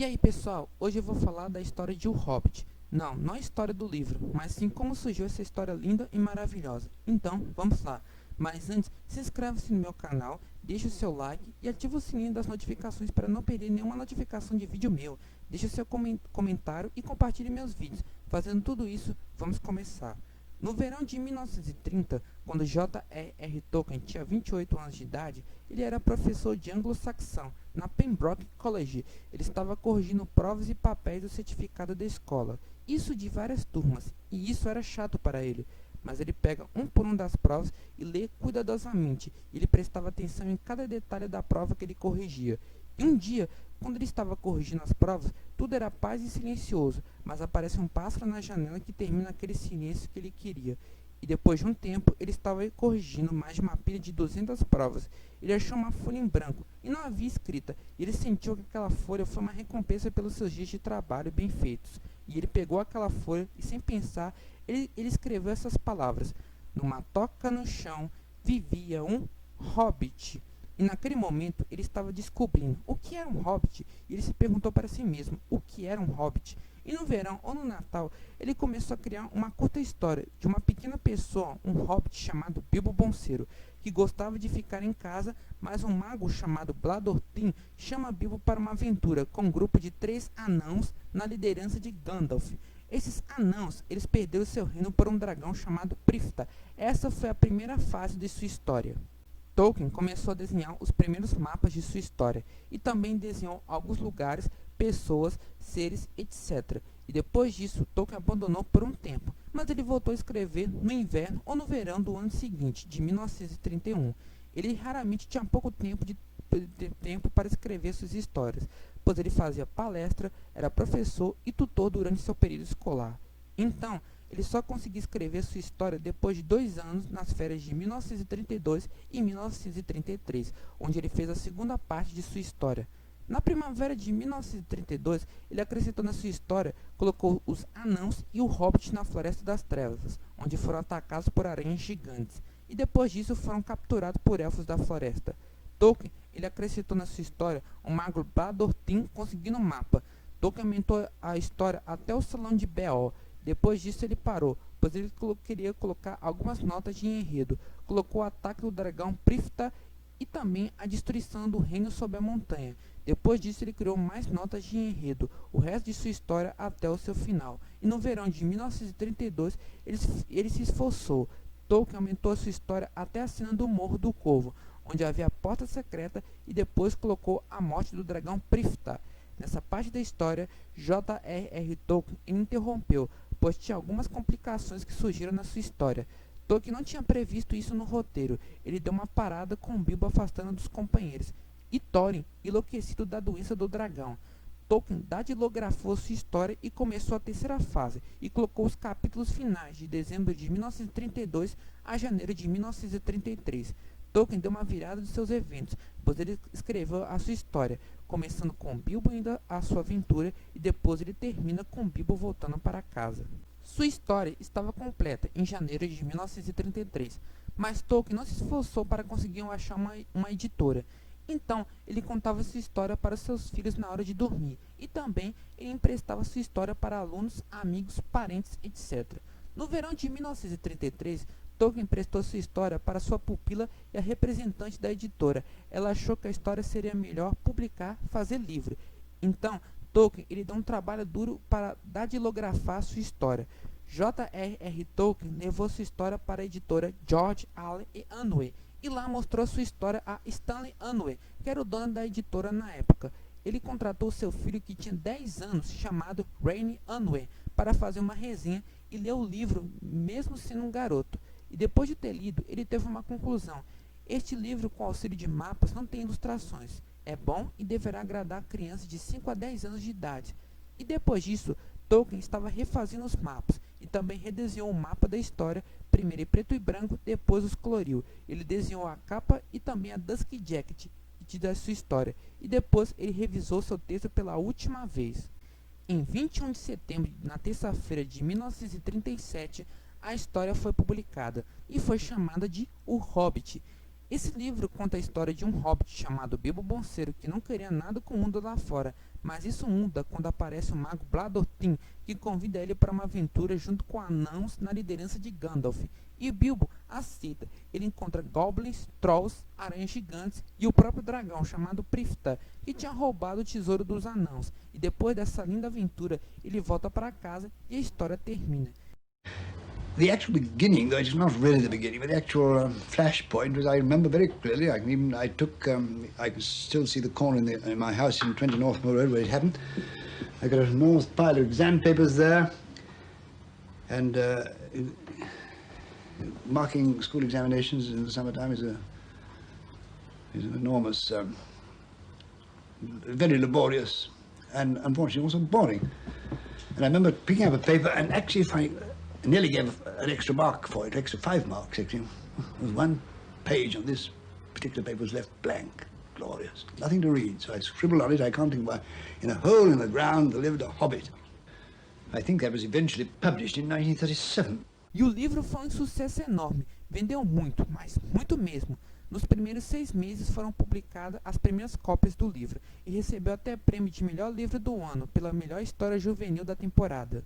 E aí pessoal, hoje eu vou falar da história de O Hobbit. Não a história do livro, mas sim como surgiu essa história linda e maravilhosa. Então, vamos lá. Mas antes, se inscreve-se no meu canal, deixa o seu like e ativa o sininho das notificações para não perder nenhuma notificação de vídeo meu. Deixa o seu comentário e compartilhe meus vídeos. Fazendo tudo isso, vamos começar. No verão de 1930, quando J.R.R. Tolkien tinha 28 anos de idade, ele era professor de anglo-saxão na Pembroke College. Ele estava corrigindo provas e papéis do certificado da escola, isso de várias turmas, e isso era chato para ele. Mas ele pega um por um das provas e lê cuidadosamente. Ele prestava atenção em cada detalhe da prova que ele corrigia. E um dia, quando ele estava corrigindo as provas, tudo era paz e silencioso, mas aparece um pássaro na janela que termina aquele silêncio que ele queria. E depois de um tempo, ele estava corrigindo mais de uma pilha de 200 provas. Ele achou uma folha em branco e não havia escrita. Ele sentiu que aquela folha foi uma recompensa pelos seus dias de trabalho bem feitos. E ele pegou aquela folha e, sem pensar, ele escreveu essas palavras: "Numa toca no chão vivia um hobbit." E naquele momento ele estava descobrindo o que era um hobbit, e ele se perguntou para si mesmo o que era um hobbit. E no verão ou no Natal, ele começou a criar uma curta história de uma pequena pessoa, um hobbit chamado Bilbo Bolseiro, que gostava de ficar em casa, mas um mago chamado Bladortim chama Bilbo para uma aventura com um grupo de 3 anãos na liderança de Gandalf. Esses anãos, eles perderam seu reino por um dragão chamado Prifta. Essa foi a primeira fase de sua história. Tolkien começou a desenhar os primeiros mapas de sua história e também desenhou alguns lugares, pessoas, seres, etc. E depois disso, Tolkien abandonou por um tempo, mas ele voltou a escrever no inverno ou no verão do ano seguinte, de 1931. Ele raramente tinha pouco tempo para escrever suas histórias, pois ele fazia palestra, era professor e tutor durante seu período escolar. Então, ele só conseguiu escrever sua história depois de 2 anos nas férias de 1932 e 1933, onde ele fez a segunda parte de sua história. Na primavera de 1932, ele acrescentou na sua história, colocou os anãos e o hobbit na Floresta das Trevas, onde foram atacados por aranhas gigantes, e depois disso foram capturados por elfos da floresta. Tolkien, ele acrescentou na sua história o mago Bladortim conseguindo o mapa. Tolkien aumentou a história até o Salão de Beor. Depois disso ele parou, pois ele queria colocar algumas notas de enredo. Colocou o ataque do dragão Prifta e também a destruição do reino sob a montanha. Depois disso ele criou mais notas de enredo, o resto de sua história até o seu final. E no verão de 1932 ele se esforçou. Tolkien aumentou a sua história até a cena do Morro do Corvo, onde havia a porta secreta, e depois colocou a morte do dragão Prifta. Nessa parte da história, J.R.R. Tolkien interrompeu, pois tinha algumas complicações que surgiram na sua história. Tolkien não tinha previsto isso no roteiro. Ele deu uma parada com Bilbo afastando dos companheiros, e Thorin, enlouquecido da doença do dragão. Tolkien datilografou sua história e começou a terceira fase, e colocou os capítulos finais de dezembro de 1932 a janeiro de 1933. Tolkien deu uma virada de seus eventos, pois ele escreveu a sua história, começando com Bilbo indo à sua aventura, e depois ele termina com Bilbo voltando para casa. Sua história estava completa em janeiro de 1933, mas Tolkien não se esforçou para conseguir achar uma editora. Então, ele contava sua história para seus filhos na hora de dormir, e também ele emprestava sua história para alunos, amigos, parentes, etc. No verão de 1933, Tolkien emprestou sua história para sua pupila e a representante da editora. Ela achou que a história seria melhor publicar, fazer livro. Então, Tolkien ele deu um trabalho duro para datilografar sua história. J.R.R. Tolkien levou sua história para a editora George Allen e Unwin, e lá mostrou sua história a Stanley Unwin, que era o dono da editora na época. Ele contratou seu filho, que tinha 10 anos, chamado Raine Unwin, para fazer uma resenha e ler o livro, mesmo sendo um garoto. E depois de ter lido, ele teve uma conclusão: este livro, com auxílio de mapas, não tem ilustrações. É bom e deverá agradar crianças de 5 a 10 anos de idade. E depois disso, Tolkien estava refazendo os mapas e também redesenhou o mapa da história, primeiro em preto e branco, depois os coloriu. Ele desenhou a capa e também a Dusky Jacket da sua história, e depois ele revisou seu texto pela última vez. Em 21 de setembro, na terça-feira de 1937, a história foi publicada e foi chamada de O Hobbit. Esse livro conta a história de um hobbit chamado Bilbo Bolseiro, que não queria nada com o mundo lá fora, mas isso muda quando aparece o mago Bladortin, que convida ele para uma aventura junto com anãos na liderança de Gandalf. E Bilbo aceita. Ele encontra goblins, trolls, aranhas gigantes e o próprio dragão chamado Prifta, que tinha roubado o tesouro dos anãos. E depois dessa linda aventura, ele volta para casa e a história termina. The actual beginning, though it's not really the beginning, but the actual flashpoint was, I remember very clearly. I can still see the corner in my house in 20 Northmore Road where it happened. I got an enormous pile of exam papers there, and marking school examinations in the summertime is an enormous, very laborious, and unfortunately also boring. And I remember picking up a paper and actually I nearly gave an extra mark for it, extra 5 marks actually. There was one page on this particular paper was left blank. Glorious. Nothing to read, so I scribbled on it. I can't think why. In a hole in the ground there lived a hobbit. I think that was eventually published in 1937. E o livro foi um sucesso enorme. Vendeu muito, mas muito mesmo. Nos primeiros 6 meses foram publicadas as primeiras cópias do livro e recebeu até prêmio de melhor livro do ano pela melhor história juvenil da temporada.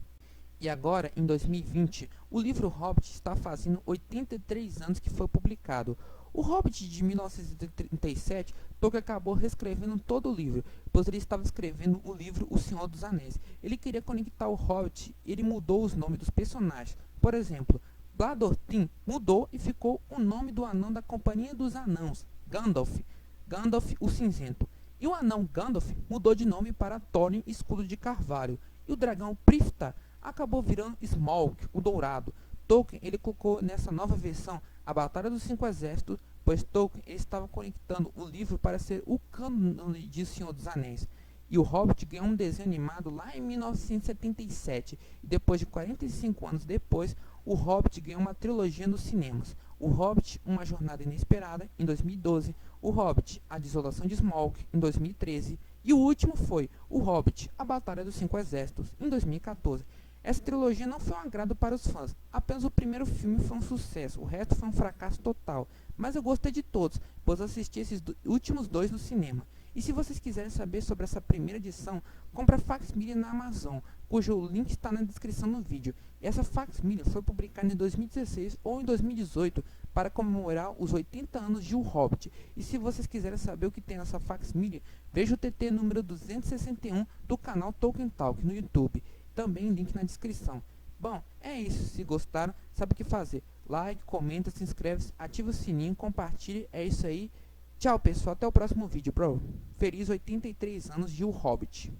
E agora, em 2020, o livro Hobbit está fazendo 83 anos que foi publicado. O Hobbit de 1937, Tolkien acabou reescrevendo todo o livro, pois ele estava escrevendo o livro O Senhor dos Anéis. Ele queria conectar o Hobbit, ele mudou os nomes dos personagens. Por exemplo, Bladortin mudou e ficou o nome do anão da Companhia dos Anãos, Gandalf, Gandalf o Cinzento. E o anão Gandalf mudou de nome para Thorin Escudo de Carvalho. E o dragão Prifta acabou virando Smaug, o Dourado. Tolkien ele colocou nessa nova versão a Batalha dos 5 Exércitos, pois Tolkien ele estava conectando o livro para ser o cânone de O Senhor dos Anéis. E o Hobbit ganhou um desenho animado lá em 1977, e depois de 45 anos depois, o Hobbit ganhou uma trilogia nos cinemas. O Hobbit, Uma Jornada Inesperada, em 2012, o Hobbit, A Desolação de Smaug, em 2013, e o último foi o Hobbit, A Batalha dos 5 Exércitos, em 2014. Essa trilogia não foi um agrado para os fãs, apenas o primeiro filme foi um sucesso, o resto foi um fracasso total, mas eu gostei de todos, pois assisti esses últimos 2 no cinema. E se vocês quiserem saber sobre essa primeira edição, compre a Facsímile na Amazon, cujo link está na descrição do vídeo. Essa Facsímile foi publicada em 2016 ou em 2018 para comemorar os 80 anos de O Hobbit. E se vocês quiserem saber o que tem nessa Facsímile, veja o TT número 261 do canal Tolkien Talk no YouTube. Também link na descrição. Bom, é isso. Se gostaram, sabe o que fazer. Like, comenta, se inscreve, ativa o sininho, compartilhe. É isso aí. Tchau, pessoal. Até o próximo vídeo, bro. Feliz 83 anos de O Hobbit.